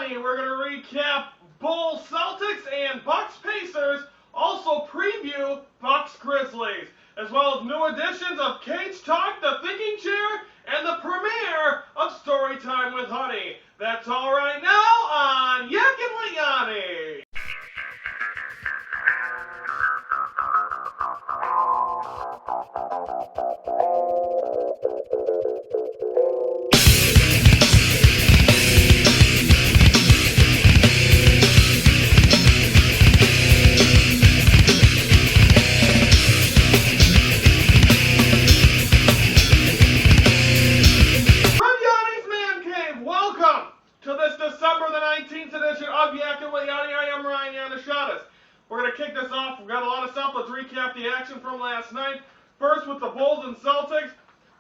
Yoni. We're going to recap Bulls Celtics and Bucks Pacers, also preview Bucks Grizzlies, as well as new editions of Cage Talk, The Thinking Chair, and the premiere of Storytime with Honey. That's all right now on Yackin Wit Yoni. We're going to kick this off. We've got a lot of stuff. Let's recap the action from last night. First with the Bulls and Celtics.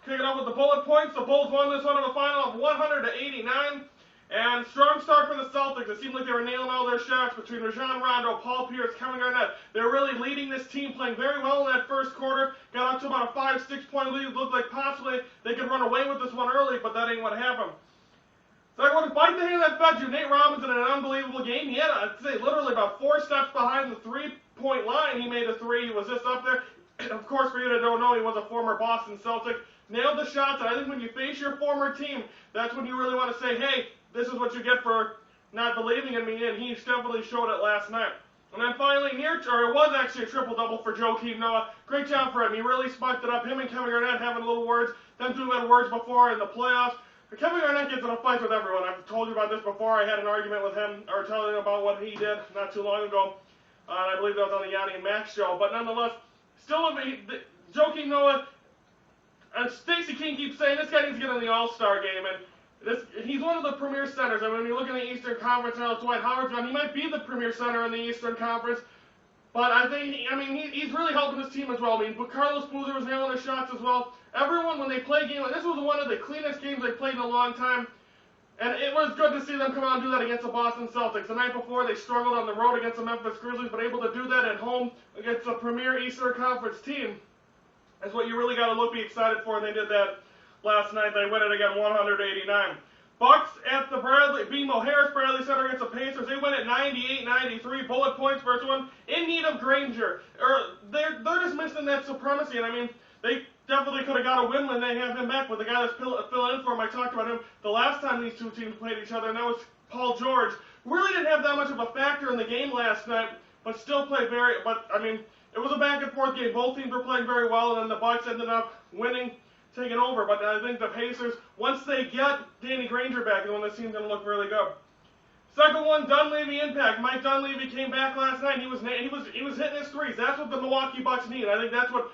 Kicking off with the bullet points. The Bulls won this one in a final of 100-89. And strong start for the Celtics. It seemed like they were nailing all their shots between Rajon Rondo, Paul Pierce, Kevin Garnett. They were really leading this team, playing very well in that first quarter. Got up to about a 5-6 point lead. Looked like possibly they could run away with this one early, but that ain't what happened. So I want to bite the hand that fed you. Nate Robinson in an unbelievable game. He had, I'd say, literally about 4 steps behind the three-point line. He made a three. He was just up there. And of course, for you that don't know, he was a former Boston Celtic. Nailed the shots. And I think when you face your former team, that's when you really want to say, hey, this is what you get for not believing in me. And he definitely showed it last night. And then finally, it was actually a triple-double for Joakim Noah. Great job for him. He really spiked it up. Him and Kevin Garnett having little words. Them two had words before in the playoffs. Kevin Garnett gets in a fight with everyone. I've told you about this before. I had an argument with him, or telling him about what he did not too long ago. And I believe that was on the Yanni and Max show. But nonetheless, still, Joakim Noah, and Stacey King keeps saying this guy needs to get in the All-Star game. And he's one of the premier centers. I mean, when you look in the Eastern Conference, now Dwight Howard's gone. He might be the premier center in the Eastern Conference. But I think, he's really helping his team as well. But Carlos Boozer was nailing his shots as well. Everyone, when they play a game like this, was one of the cleanest games they played in a long time. And it was good to see them come out and do that against the Boston Celtics. The night before, they struggled on the road against the Memphis Grizzlies, but able to do that at home against the premier Eastern Conference team. That's what you really got to be excited for, and they did that last night. They win it again, 189. Bucks at the BMO Harris Bradley Center against the Pacers. They win at 98-93. Bullet points first one. In need of Granger. They're just missing that supremacy. And they definitely could have got a win when they have him back. But the guy that's filling in for him, I talked about him the last time these two teams played each other, and that was Paul George. Really didn't have that much of a factor in the game last night, but still played very. But it was a back and forth game. Both teams were playing very well, and then the Bucks ended up winning, taking over. But I think the Pacers, once they get Danny Granger back, is when this team's going to look really good. Second one, Dunleavy impact. Mike Dunleavy came back last night, and he was hitting his threes. That's what the Milwaukee Bucks need. I think that's what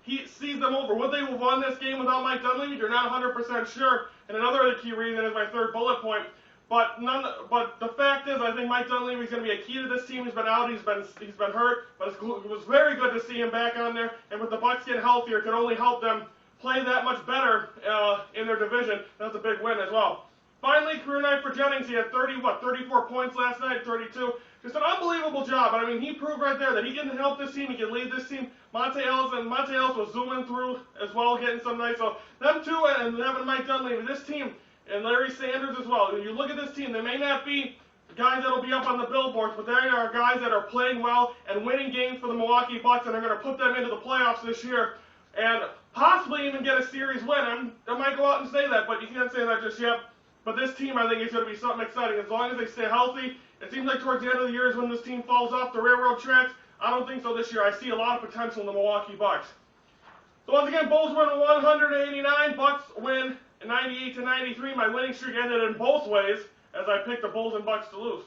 he sees them over. Would they have won this game without Mike Dunleavy? You're not 100% sure. And another key reason is my third bullet point. But the fact is, I think Mike Dunleavy is going to be a key to this team. He's been out, he's been hurt, but it was very good to see him back on there. And with the Bucks getting healthier, it can only help them play that much better in their division. That's a big win as well. Finally, career night for Jennings. He had 34 points last night, 32. Just an unbelievable job. He proved right there that he can help this team. He can lead this team. Monte Ellis was zooming through as well, getting some nights. So them two and having Mike Dunleavy, this team, and Larry Sanders as well. When you look at this team, they may not be guys that will be up on the billboards, but they are guys that are playing well and winning games for the Milwaukee Bucks, and are going to put them into the playoffs this year and possibly even get a series win. I might go out and say that, but you can't say that just yet. But this team, I think, is going to be something exciting. As long as they stay healthy, it seems like towards the end of the year is when this team falls off the railroad tracks. I don't think so this year. I see a lot of potential in the Milwaukee Bucks. So once again, Bulls win 189, Bucks win 98-93. My winning streak ended in both ways, as I picked the Bulls and Bucks to lose.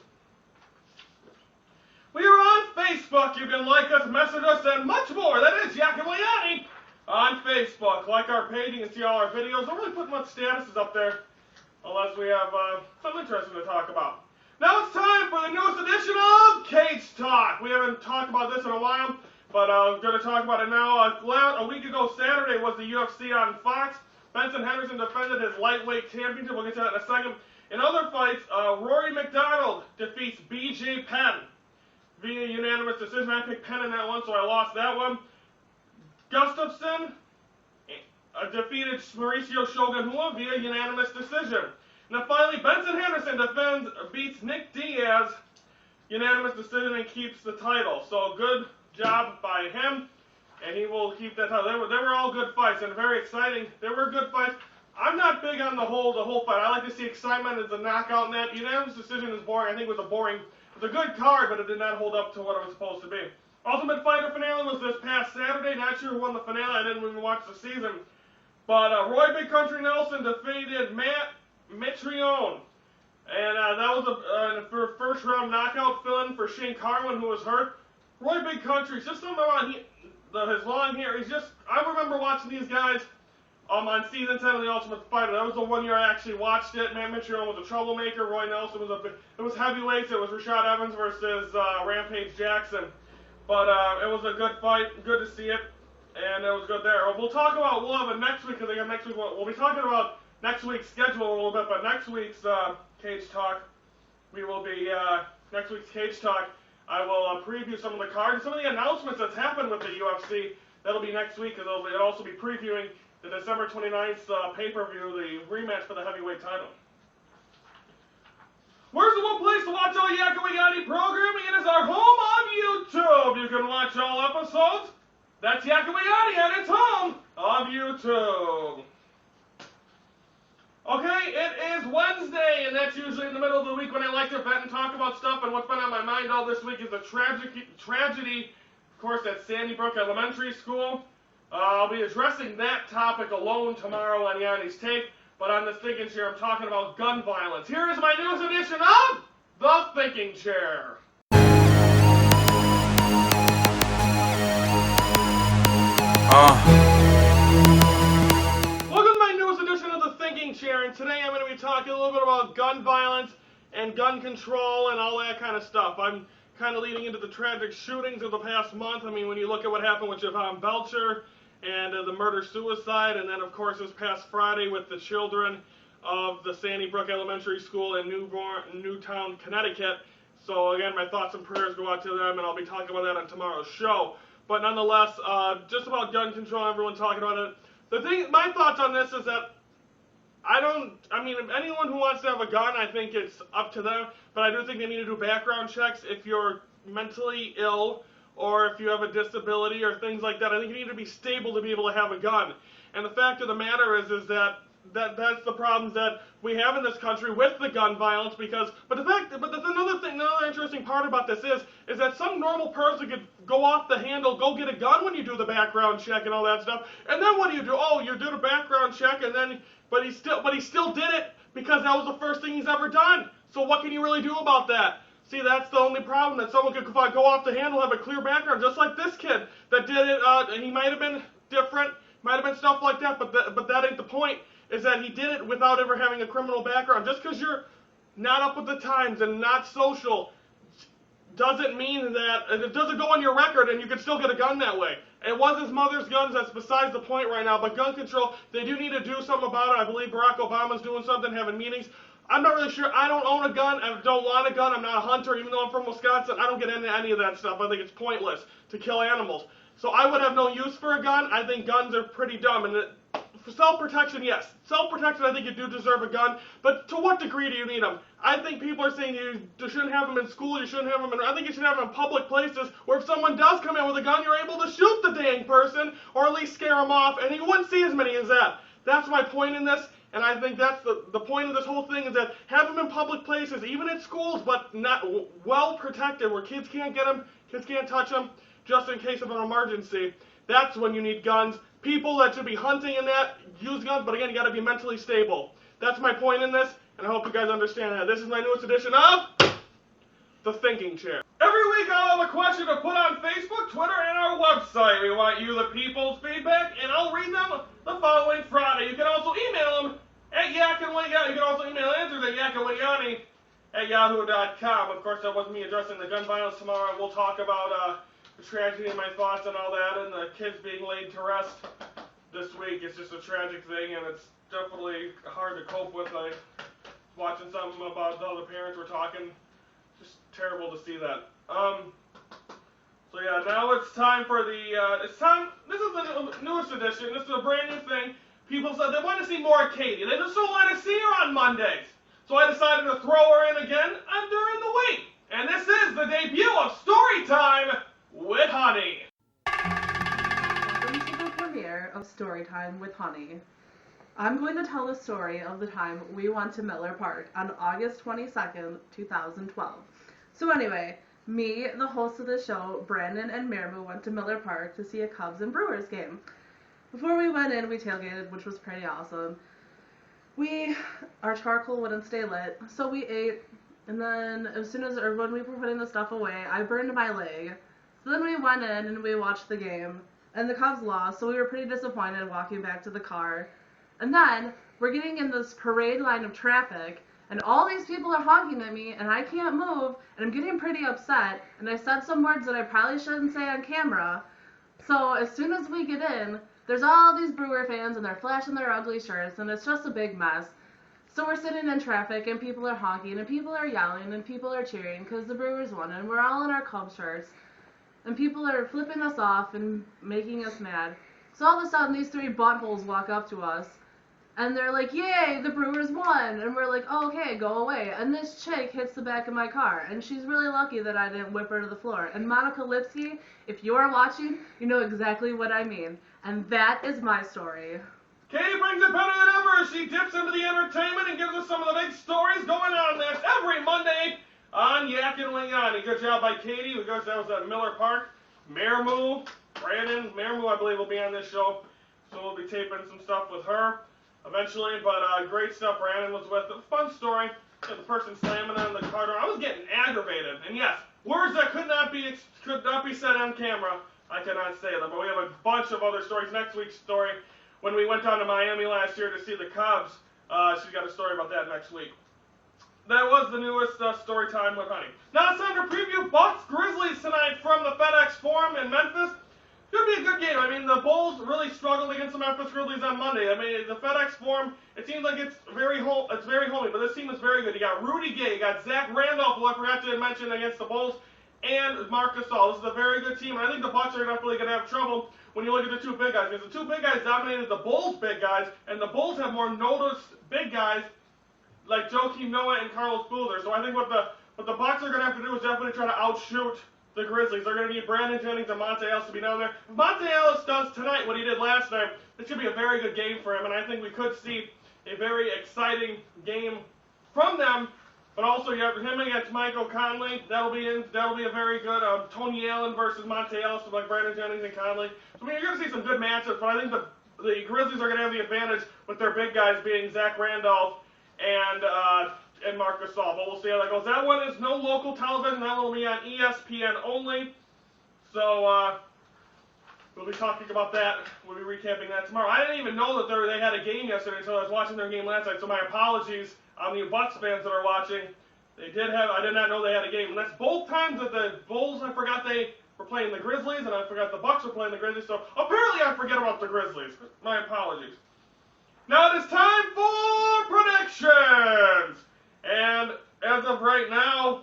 We are on Facebook. You can like us, message us, and much more. That is Yackin Wit Yoni on Facebook. Like our page, you can see all our videos. Don't really put much statuses up there unless we have something interesting to talk about. Now it's time for the newest edition of Cage Talk. We haven't talked about this in a while, but I'm going to talk about it now. A week ago Saturday was the UFC on Fox. Benson Henderson defended his lightweight championship. We'll get to that in a second. In other fights, Rory McDonald defeats BJ Penn via unanimous decision. I picked Penn in that one, so I lost that one. Gustafsson defeated Mauricio Shogun Rua via unanimous decision. And then finally, Benson Henderson beats Nick Diaz, unanimous decision, and keeps the title. So good job by him, and he will keep that title. They were all good fights and very exciting. They were good fights. I'm not big on the whole fight. I like to see excitement as a knockout in that. Unanimous decision is boring. I think it was a good card, but it did not hold up to what it was supposed to be. Ultimate Fighter finale was this past Saturday. Not sure who won the finale. I didn't even watch the season. But Roy Big Country Nelson defeated Matt Mitrione. And that was a first round knockout fill-in for Shane Carwin, who was hurt. Roy Big Country, just something about his long hair. I remember watching these guys on season 10 of the Ultimate Fighter. That was the one year I actually watched it. Matt Mitrione was a troublemaker. Roy Nelson it was heavyweights. It was Rashad Evans versus Rampage Jackson. But it was a good fight. Good to see it. And it was good there. We'll have it next week, because next week we'll be talking about next week's schedule a little bit, but next week's Cage Talk, next week's Cage Talk, I will preview some of the cards, some of the announcements that's happened with the UFC. That'll be next week, and it'll also be previewing the December 29th pay-per-view, the rematch for the heavyweight title. Where's the one place to watch all Yackin Wit Yoni programming? It is our home on YouTube. You can watch all episodes. That's Yackin Wit Yoni, and it's home of YouTube. Okay, it is Wednesday, and that's usually in the middle of the week when I like to vent and talk about stuff, and what's been on my mind all this week is the tragedy, of course, at Sandy Brook Elementary School. I'll be addressing that topic alone tomorrow on Yanni's Take, but on this Thinking Chair, I'm talking about gun violence. Here is my newest edition of The Thinking Chair. Welcome to my newest edition of The Thinking Chair, and today I'm going to be talking a little bit about gun violence and gun control and all that kind of stuff. I'm kind of leading into the tragic shootings of the past month. I mean, when you look at what happened with Javon Belcher and the murder-suicide, and then, of course, this past Friday with the children of the Sandy Brook Elementary School in Newtown, Connecticut. So, again, my thoughts and prayers go out to them, and I'll be talking about that on tomorrow's show. But nonetheless, just about gun control, everyone talking about it. My thoughts on this is that anyone who wants to have a gun, I think it's up to them, but I do think they need to do background checks if you're mentally ill or if you have a disability or things like that. I think you need to be stable to be able to have a gun. And the fact of the matter is that that's the problems that we have in this country with the gun violence, another interesting part about this is that some normal person could go off the handle, go get a gun when you do the background check and all that stuff, and then what do? Oh, you do the background check, and then but he still did it because that was the first thing he's ever done. So what can you really do about that? See, that's the only problem, that someone could go off the handle, have a clear background, just like this kid that did it, and he might have been different, might have been stuff like that, but that ain't the point, is that he did it without ever having a criminal background. Just because you're not up with the times and not social doesn't mean that, it doesn't go on your record and you can still get a gun that way. It was his mother's guns, that's besides the point right now, but gun control, they do need to do something about it. I believe Barack Obama's doing something, having meetings. I'm not really sure. I don't own a gun. I don't want a gun. I'm not a hunter, even though I'm from Wisconsin. I don't get into any of that stuff. I think it's pointless to kill animals. So I would have no use for a gun. I think guns are pretty dumb. And for self-protection, yes. Self-protection, I think you do deserve a gun. But to what degree do you need them? I think people are saying you shouldn't have them in school. You shouldn't have them I think you should have them in public places where if someone does come in with a gun, you're able to shoot the dang person or at least scare them off. And you wouldn't see as many as that. That's my point in this. And I think that's the point of this whole thing, is that have them in public places, even at schools, but not well protected, where kids can't get them, kids can't touch them, just in case of an emergency. That's when you need guns. People that should be hunting and that use guns, but again, you got to be mentally stable. That's my point in this, and I hope you guys understand that. This is my newest edition of The Thinking Chair. Every week I'll have a question to put on Facebook, Twitter, and our website. We want you, the people's feedback, and I'll read them the following Friday. You can also email them at Yackin Wit Yoni. You can also email answers at yackinwityoni@yahoo.com. Of course, that was me addressing the gun violence tomorrow. We'll talk about the tragedy and my thoughts and all that, and the kids being laid to rest this week. It's just a tragic thing, and it's definitely hard to cope with. I was watching something about how the parents were talking. Just terrible to see that. So yeah, now it's time for this is the newest edition. This is a brand new thing. People said they want to see more of Katie. They just don't want to see her on Mondays. So I decided to throw throw her in again during the week. And this is the debut of Storytime with Honey. Welcome to the premiere of Storytime with Honey. I'm going to tell the story of the time we went to Miller Park on August 22nd, 2012. So anyway, me, the host of the show, Brandon and Mirmu went to Miller Park to see a Cubs and Brewers game. Before we went in, we tailgated, which was pretty awesome. Our charcoal wouldn't stay lit, so we ate, and then when we were putting the stuff away, I burned my leg. So then we went in and we watched the game, and the Cubs lost, so we were pretty disappointed walking back to the car. And then we're getting in this parade line of traffic, and all these people are honking at me, and I can't move, and I'm getting pretty upset, and I said some words that I probably shouldn't say on camera. So as soon as we get in, there's all these Brewer fans, and they're flashing their ugly shirts, and it's just a big mess. So we're sitting in traffic, and people are honking, and people are yelling, and people are cheering, because the Brewers won, and we're all in our Cubs shirts, and people are flipping us off and making us mad. So all of a sudden, these three buttholes walk up to us, and they're like, yay, the Brewers won, and we're like, oh, okay, go away. And this chick hits the back of my car, and she's really lucky that I didn't whip her to the floor. And Monica Lipsky, if you're watching, you know exactly what I mean. And that is my story. Katie brings it better than ever as she dips into the entertainment and gives us some of the big stories going on. That's every Monday on Yackin Wit Yoni. Good job by Katie. That was at Miller Park. Mirmu, Brandon, I believe, will be on this show. So we'll be taping some stuff with her eventually. But great stuff Brandon was with. A fun story. The person slamming on the car door. I was getting aggravated. And yes, words that could not be said on camera. I cannot say them. But we have a bunch of other stories. Next week's story, when we went down to Miami last year to see the Cubs, she's got a story about that next week. That was the newest story time with Honey. Now it's time to preview Bucks Grizzlies tonight from the FedEx Forum in Memphis. Should be a good game. I mean, the Bulls really struggled against the Memphis Grizzlies on Monday. I mean, the FedEx Forum, it seems like it's very homey, but this team is very good. You got Rudy Gay, you got Zach Randolph, who I forgot to mention against the Bulls, and Marc Gasol. This is a very good team, and I think the Bucks are definitely going to have trouble when you look at the two big guys, because the two big guys dominated the Bulls' big guys, and the Bulls have more noticed big guys like Joakim Noah and Carlos Boozer. So I think what the Bucks are going to have to do is definitely try to outshoot the Grizzlies. They're going to need Brandon Jennings and Monte Ellis to be down there. If Monte Ellis does tonight what he did last night, it should be a very good game for him, and I think we could see a very exciting game from them. But also you have him against Michael Conley. That'll be a very good Tony Allen versus Monte Ellis with like Brandon Jennings and Conley. So I mean, you're going to see some good matchups, but I think the Grizzlies are going to have the advantage with their big guys being Zach Randolph and Marc Gasol. But we'll see how that goes. That one is no local television. That one will be on ESPN only. So we'll be talking about that. We'll be recapping that tomorrow. I didn't even know that they had a game yesterday until I was watching their game last night. So my apologies on the Bucks fans that are watching. I did not know they had a game. And that's both times that the Bulls, I forgot they were playing the Grizzlies, and I forgot the Bucks were playing the Grizzlies. So apparently I forget about the Grizzlies. My apologies. Now it is time for predictions. And as of right now,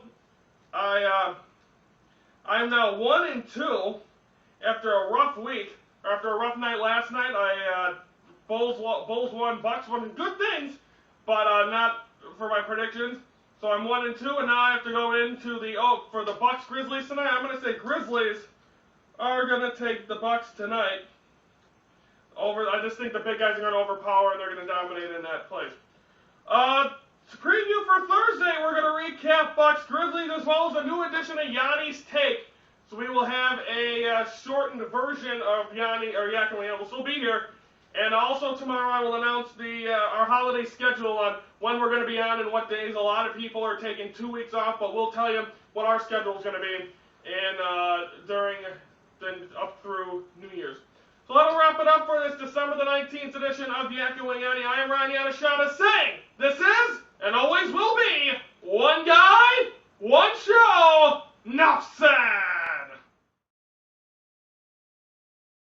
I'm now 1-2 after a rough week. After a rough night last night, Bulls won, Bucks won. Good things, but not for my predictions. So I'm 1-2, and now I have to go into for the Bucks Grizzlies tonight. I'm going to say Grizzlies are going to take the Bucks tonight. I just think the big guys are going to overpower and they're going to dominate in that place. Preview for Thursday, we're going to recap Bucks Grizzlies as well as a new edition of Yanni's Take. So we will have a shortened version of Yackin Wit Yoni. Will still be here. And also tomorrow I will announce our holiday schedule on when we're going to be on and what days. A lot of people are taking 2 weeks off, but we'll tell you what our schedule is going to be up through New Year's. So that'll wrap it up for this December the 19th edition of Yackin Wit Yoni. I am Ron Yanashada saying